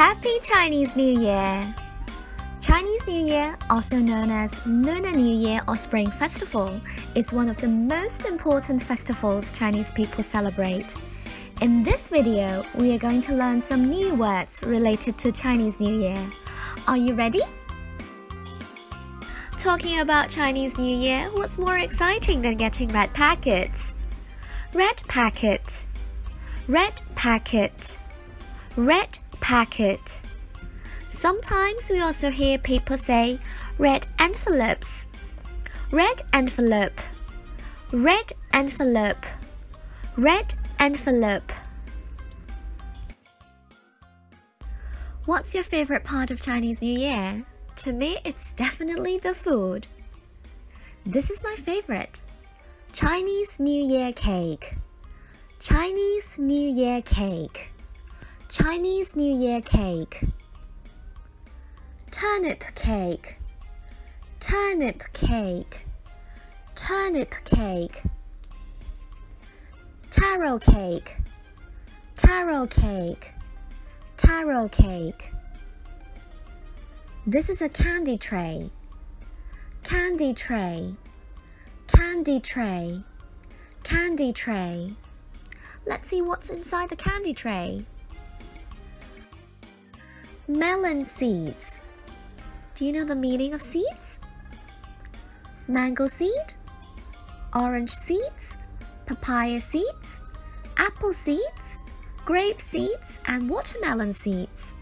Happy Chinese New Year! Chinese New Year, also known as Lunar New Year or Spring Festival, is one of the most important festivals Chinese people celebrate. In this video, we are going to learn some new words related to Chinese New Year. Are you ready? Talking about Chinese New Year, what's more exciting than getting red packets? Red packet, red packet, red packet. Sometimes we also hear people say red envelopes, red envelope, red envelope, red envelope. What's your favorite part of Chinese New Year? To me, it's definitely the food. This is my favorite. Chinese New Year cake, Chinese New Year cake, Chinese New Year cake. Turnip cake, turnip cake, turnip cake. Taro cake, taro cake, taro cake. This is a candy tray, candy tray, candy tray, candy tray. Let's see what's inside the candy tray. Melon seeds. Do you know the meaning of seeds? Mango seed, orange seeds, papaya seeds, apple seeds, grape seeds, and watermelon seeds.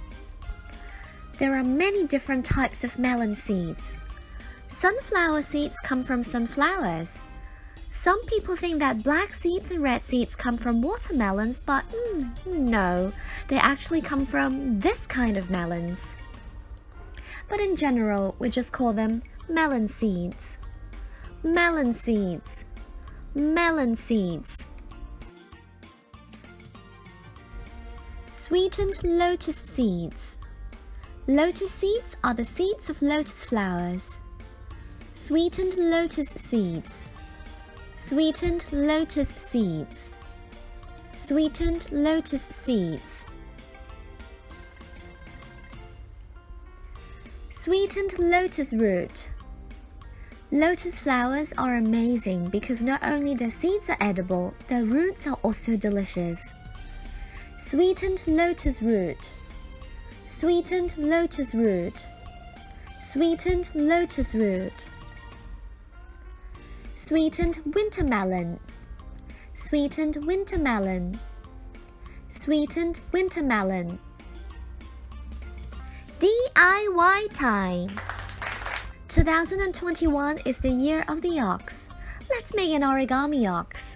There are many different types of melon seeds. Sunflower seeds come from sunflowers. Some people think that black seeds and red seeds come from watermelons, but no, they actually come from this kind of melons. But in general, we just call them melon seeds. Melon seeds, melon seeds. Sweetened lotus seeds. Lotus seeds are the seeds of lotus flowers. Sweetened lotus seeds, sweetened lotus seeds, sweetened lotus seeds. Sweetened lotus root. Lotus flowers are amazing because not only their seeds are edible, their roots are also delicious. Sweetened lotus root, sweetened lotus root, sweetened lotus root. Sweetened winter melon, sweetened winter melon, sweetened winter melon. DIY time! 2021 is the year of the ox. Let's make an origami ox.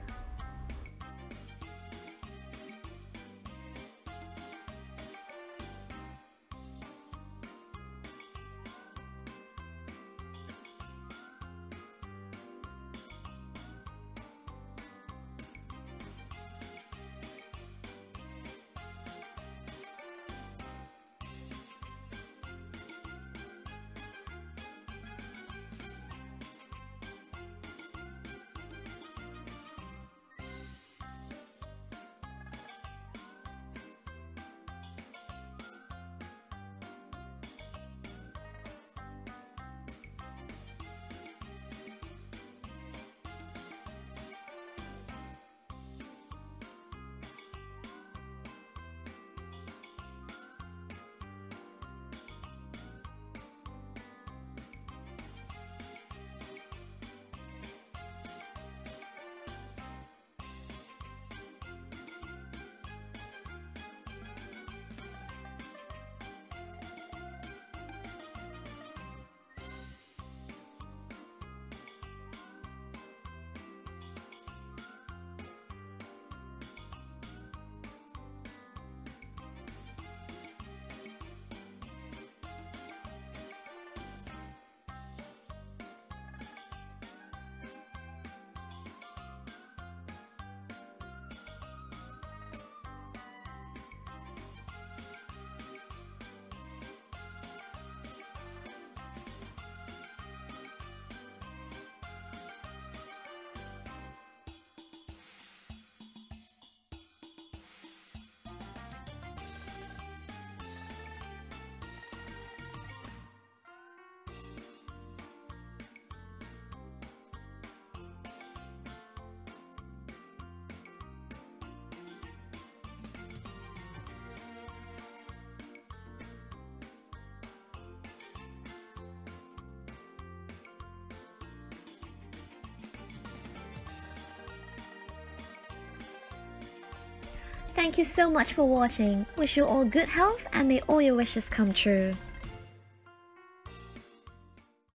Thank you so much for watching. Wish you all good health and may all your wishes come true.